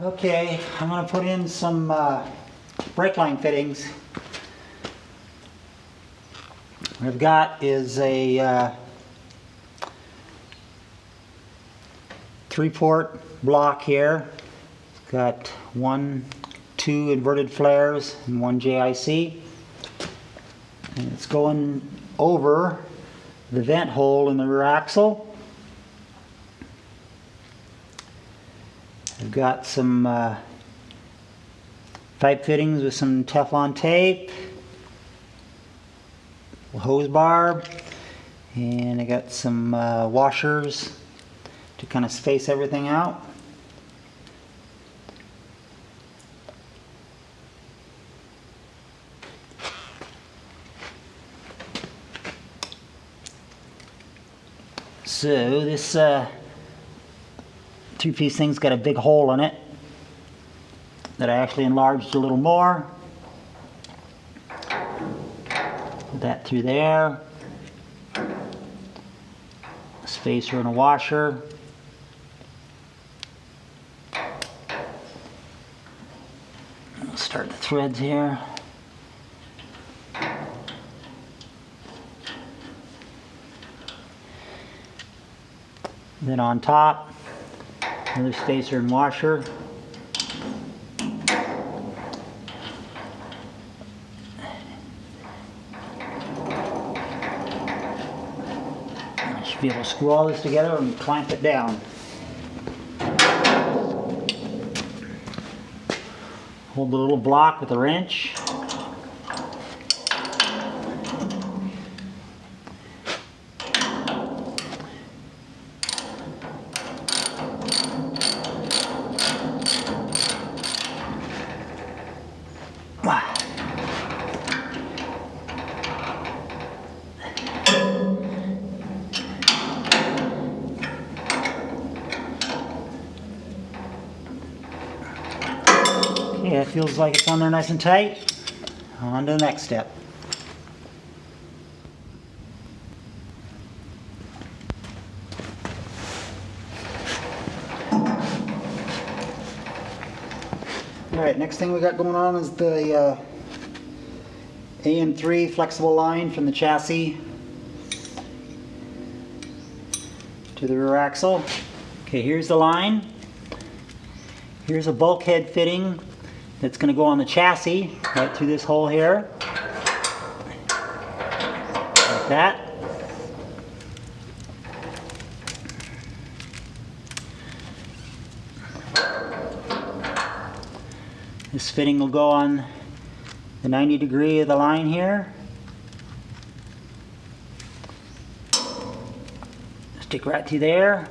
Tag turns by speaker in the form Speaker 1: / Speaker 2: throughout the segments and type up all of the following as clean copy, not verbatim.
Speaker 1: Okay, I'm going to put in some brake line fittings. What I've got is a 3-port block here. It's got 2 inverted flares and 1 JIC. And it's going over the vent hole in the rear axle. I've got some pipe fittings with some Teflon tape, a hose barb, and I got some washers to kind of space everything out. So this 2-piece thing's got a big hole in it that I actually enlarged a little more. Put that through there. A spacer and a washer. I'll start the threads here. Then on top, another spacer and washer. I should be able to screw all this together and clamp it down. Hold the little block with a wrench. Okay, it feels like it's on there nice and tight. On to the next step. Alright, next thing we got going on is the AM3 flexible line from the chassis to the rear axle. Okay, here's the line. Here's a bulkhead fitting that's going to go on the chassis right through this hole here, like that. This fitting will go on the 90 degree of the line here. Stick right through there.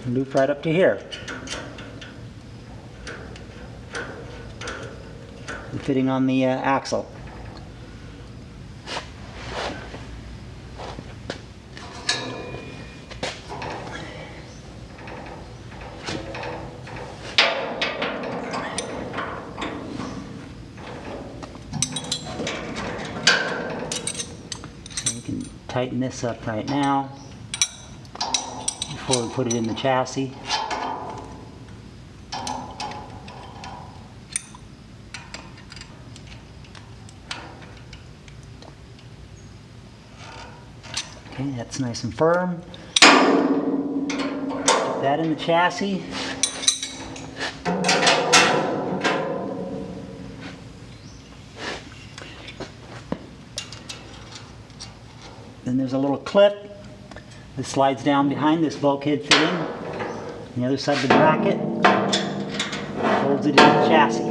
Speaker 1: Loop right up to here. And fitting on the axle. So we can tighten this up right now before we put it in the chassis. Okay, that's nice and firm. Put that in the chassis. Then there's a little clip that slides down behind this bulkhead fitting on the other side of the bracket, holds it in the chassis.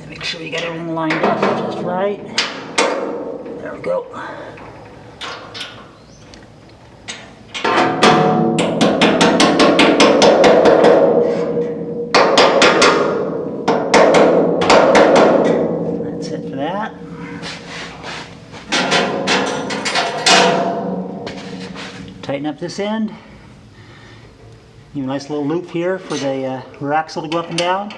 Speaker 1: Make sure you got everything lined up just right. There we go. That's it for that. Tighten up this end. Give a nice little loop here for the rear axle to go up and down.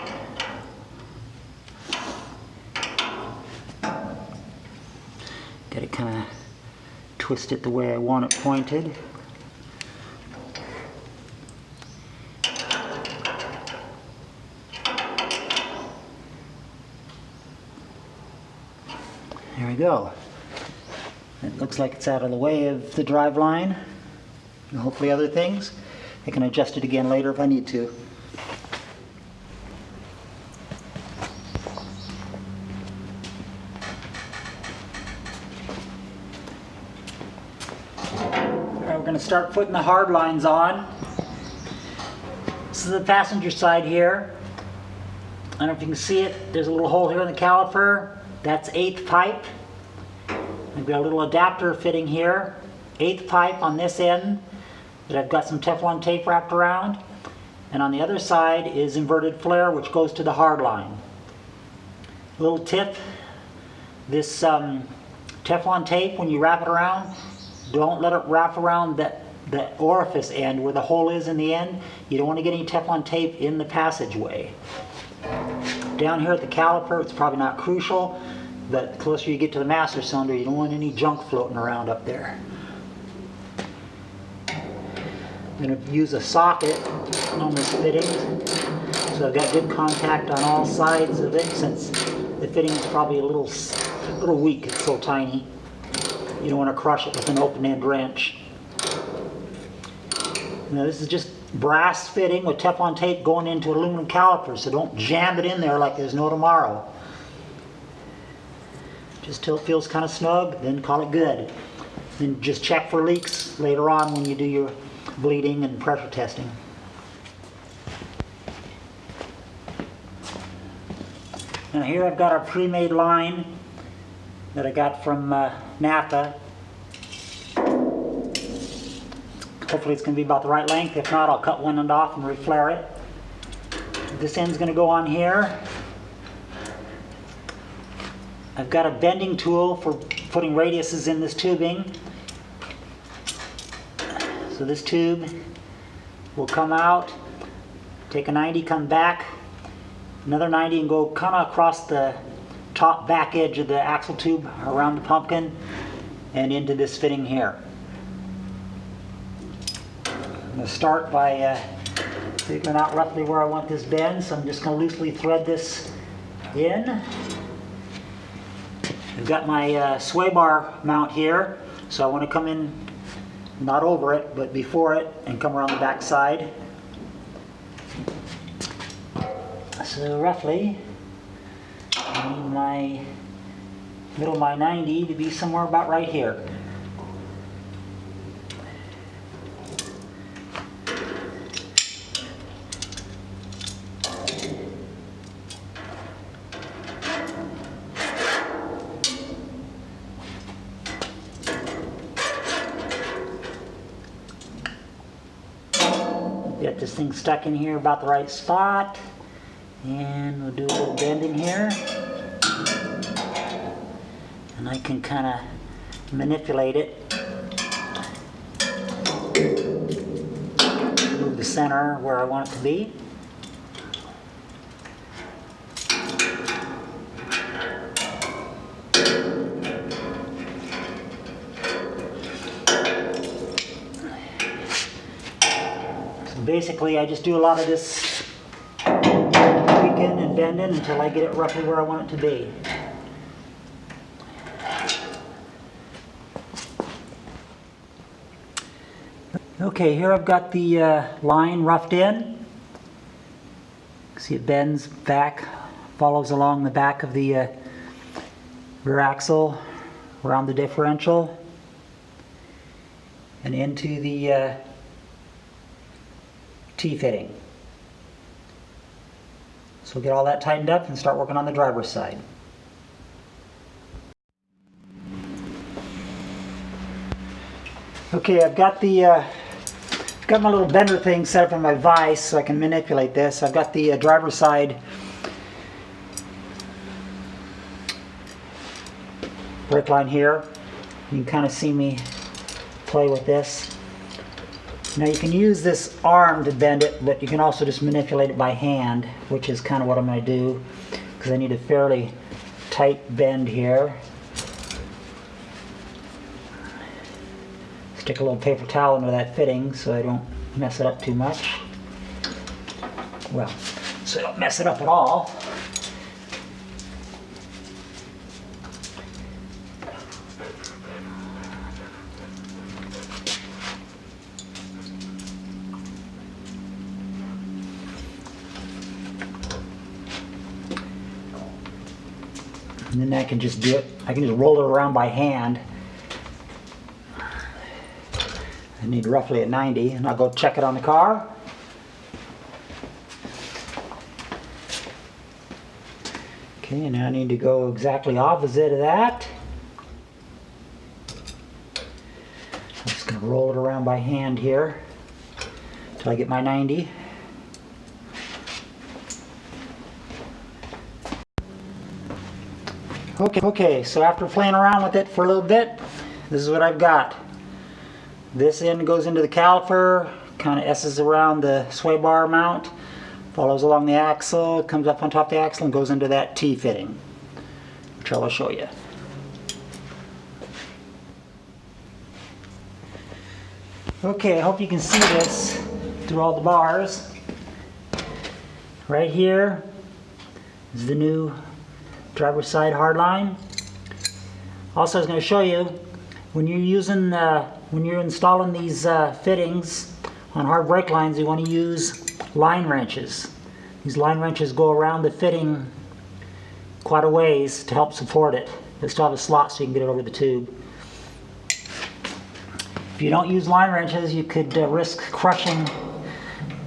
Speaker 1: to twist it the way I want it pointed. There we go. It looks like it's out of the way of the drive line and hopefully other things. I can adjust it again later if I need to. Alright, we're going to start putting the hard lines on. This is the passenger side here. I don't know if you can see it. There's a little hole here in the caliper. That's 8th pipe. I've got a little adapter fitting here. 8th pipe on this end that I've got some Teflon tape wrapped around. And on the other side is inverted flare, which goes to the hard line. Little tip, this Teflon tape, when you wrap it around, don't let it wrap around the orifice end where the hole is in the end. You don't want to get any Teflon tape in the passageway. Down here at the caliper, it's probably not crucial, but the closer you get to the master cylinder, you don't want any junk floating around up there. I'm going to use a socket on this fitting, so I've got good contact on all sides of it, since the fitting is probably a little weak, it's so tiny. You don't want to crush it with an open end wrench. Now this is just brass fitting with Teflon tape going into aluminum caliper, so don't jam it in there like there's no tomorrow. Just till it feels kind of snug, then call it good. Then just check for leaks later on when you do your bleeding and pressure testing. Now here I've got a pre-made line that I got from Napa. Hopefully it's going to be about the right length. If not, I'll cut one end off and reflare it. This end's going to go on here. I've got a bending tool for putting radiuses in this tubing. So this tube will come out, take a 90, come back, another 90, and go kind of across the top back edge of the axle tube around the pumpkin and into this fitting here. I'm going to start by figuring out roughly where I want this bend, so I'm just going to loosely thread this in. I've got my sway bar mount here, so I want to come in not over it, but before it, and come around the back side. So roughly, I need my middle of my 90 to be somewhere about right here. Get this thing stuck in here about the right spot, and we'll do a little bending here, and I can kind of manipulate it, move the center where I want it to be. Basically, I just do a lot of this tweaking and bending until I get it roughly where I want it to be. Okay, here I've got the line roughed in. See, it bends back, follows along the back of the rear axle, around the differential, and into the T-fitting. So we'll get all that tightened up and start working on the driver's side. Okay, I've got my little bender thing set up in my vise so I can manipulate this. I've got the driver's side brake line here. You can kind of see me play with this. Now you can use this arm to bend it, but you can also just manipulate it by hand, which is kind of what I'm going to do, because I need a fairly tight bend here. Stick a little paper towel into that fitting so I don't mess it up too much. Well, so I don't mess it up at all. And then I can just do it. I can just roll it around by hand. I need roughly a 90, and I'll go check it on the car. Okay, and now I need to go exactly opposite of that. I'm just going to roll it around by hand here until I get my 90. Okay, so after playing around with it for a little bit, this is what I've got. This end goes into the caliper, kind of S's around the sway bar mount, follows along the axle, comes up on top of the axle and goes into that T fitting, which I'll show you. Okay, I hope you can see this through all the bars. Right here is the new driver's side hardline. Also, I was going to show you when you're installing these fittings on hard brake lines, you want to use line wrenches. These line wrenches go around the fitting quite a ways to help support it. They still have a slot so you can get it over the tube. If you don't use line wrenches, you could risk crushing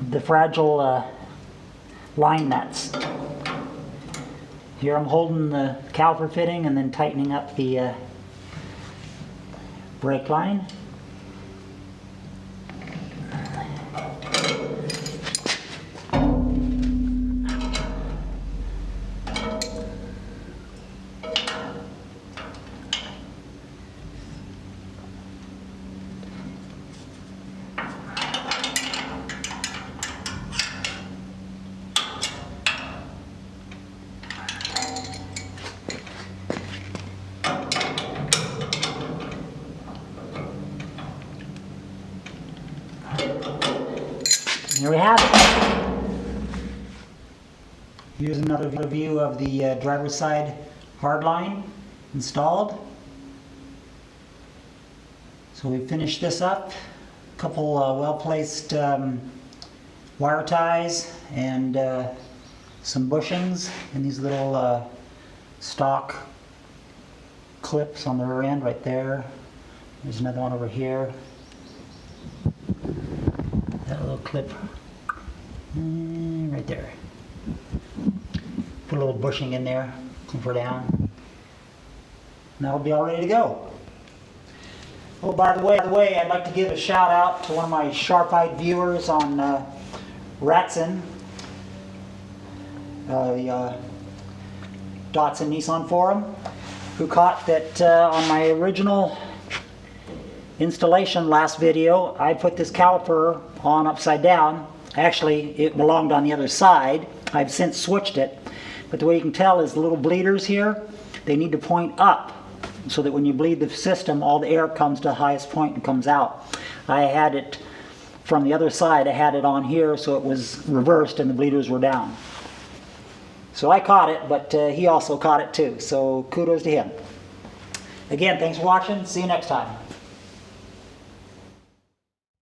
Speaker 1: the fragile line nuts. Here I'm holding the caliper fitting and then tightening up the brake line. Here we have it. Here's another view of the driver's side hardline installed. So we finished this up. A couple well-placed wire ties and some bushings and these little stock clips on the rear end right there. There's another one over here. That little clip right there. Put a little bushing in there, clip her down. And that'll be all ready to go. Oh, by the way, I'd like to give a shout out to one of my sharp-eyed viewers on Ratson, the Datsun Nissan forum, who caught that on my original installation last video, I put this caliper on upside down. Actually, it belonged on the other side. I've since switched it. But the way you can tell is the little bleeders here, they need to point up so that when you bleed the system, all the air comes to the highest point and comes out. I had it from the other side. I had it on here so it was reversed and the bleeders were down. So I caught it, but he also caught it too. So kudos to him. Again, thanks for watching. See you next time.